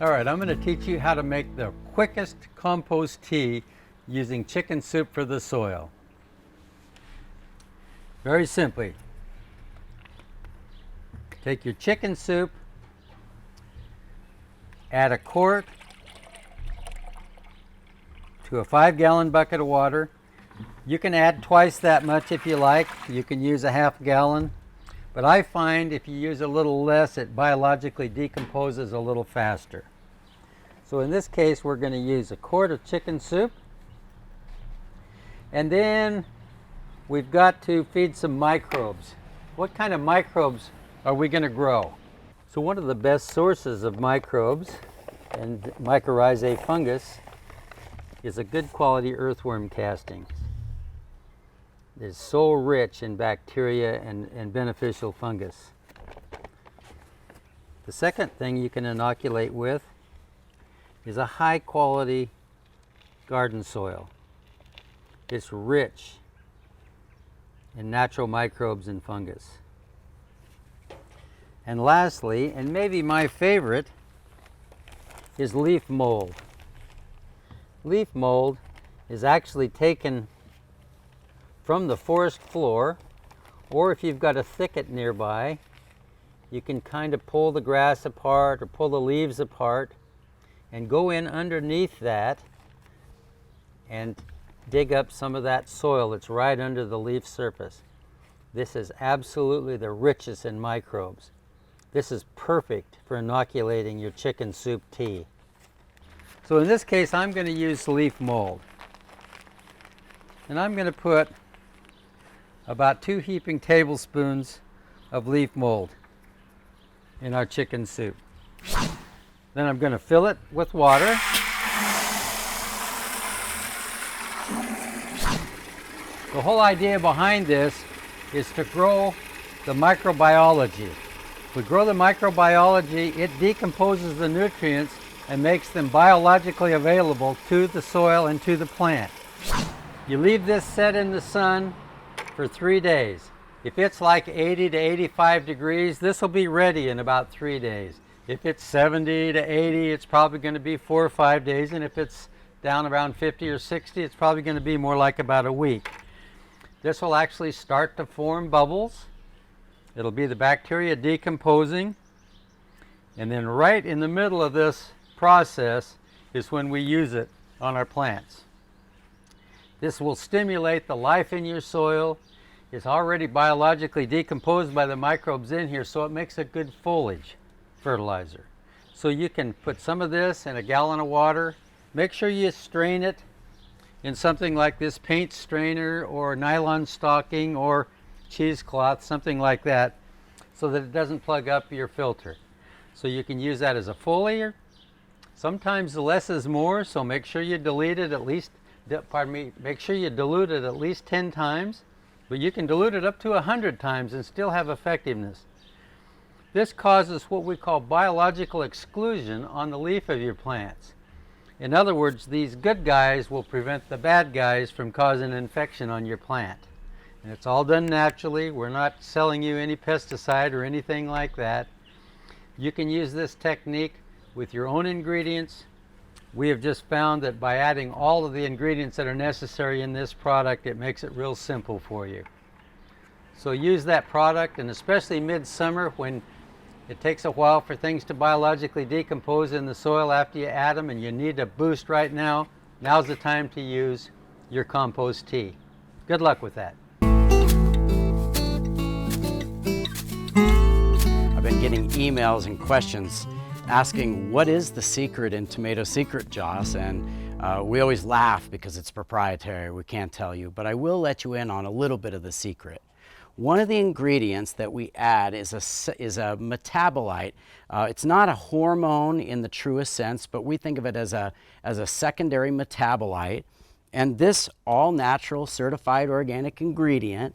All right, I'm going to teach you how to make the quickest compost tea using chicken soup for the soil. Very simply, take your chicken soup, add a quart to a 5-gallon bucket of water. You can add twice that much if you like. You can use a half-gallon. But I find if you use a little less, it biologically decomposes a little faster. So in this case, we're going to use a quart of chicken soup. And then we've got to feed some microbes. What kind of microbes are we going to grow? So one of the best sources of microbes and mycorrhizae fungus is a good quality earthworm casting. It's so rich in bacteria and beneficial fungus. The second thing you can inoculate with is a high quality garden soil. It's rich in natural microbes and fungus. And lastly, and maybe my favorite, is leaf mold. Leaf mold is actually taken from the forest floor, or if you've got a thicket nearby, you can kind of pull the grass apart or pull the leaves apart and go in underneath that and dig up some of that soil that's right under the leaf surface. This is absolutely the richest in microbes. This is perfect for inoculating your chicken soup tea. So in this case, I'm going to use leaf mold. And I'm going to put about 2 heaping tablespoons of leaf mold in our chicken soup. Then I'm going to fill it with water. The whole idea behind this is to grow the microbiology. If we grow the microbiology, it decomposes the nutrients and makes them biologically available to the soil and to the plant. You leave this set in the sun for 3 days. If it's like 80 to 85 degrees, this will be ready in about 3 days. If it's 70 to 80, it's probably going to be 4 or 5 days. And if it's down around 50 or 60, it's probably going to be more like about a week. This will actually start to form bubbles. It'll be the bacteria decomposing. And then right in the middle of this process is when we use it on our plants. This will stimulate the life in your soil. It's already biologically decomposed by the microbes in here, so it makes a good foliage fertilizer. So you can put some of this in a gallon of water. Make sure you strain it in something like this paint strainer or nylon stocking or cheesecloth, something like that, so that it doesn't plug up your filter. So you can use that as a foliar. Sometimes less is more, so make sure you dilute it at least, make sure you dilute it at least 10 times, but you can dilute it up to 100 times and still have effectiveness. This causes what we call biological exclusion on the leaf of your plants. In other words, these good guys will prevent the bad guys from causing infection on your plant. And it's all done naturally. We're not selling you any pesticide or anything like that. You can use this technique with your own ingredients. We have just found that by adding all of the ingredients that are necessary in this product, it makes it real simple for you. So use that product, and especially midsummer when it takes a while for things to biologically decompose in the soil after you add them and you need a boost right now, now's the time to use your compost tea. Good luck with that. I've been getting emails and questions asking what is the secret in tomato secret sauce, and we always laugh because it's proprietary, we can't tell you, but I will let you in on a little bit of the secret. One of the ingredients that we add is a metabolite. It's not a hormone in the truest sense, but we think of it as a secondary metabolite. And this all-natural certified organic ingredient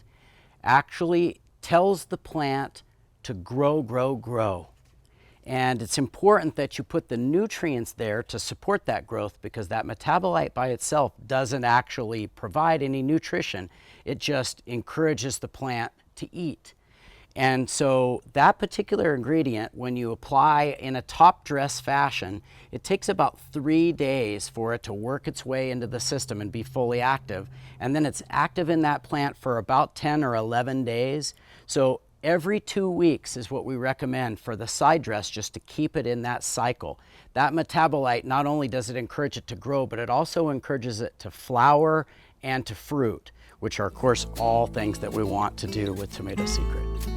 actually tells the plant to grow, grow, grow. And it's important that you put the nutrients there to support that growth, because that metabolite by itself doesn't actually provide any nutrition. It just encourages the plant to eat. And so that particular ingredient, when you apply in a top dress fashion, it takes about 3 days for it to work its way into the system and be fully active. And then it's active in that plant for about 10 or 11 days. So every 2 weeks is what we recommend for the side dress, just to keep it in that cycle. That metabolite, not only does it encourage it to grow, but it also encourages it to flower and to fruit, which are, of course, all things that we want to do with Tomato Secret.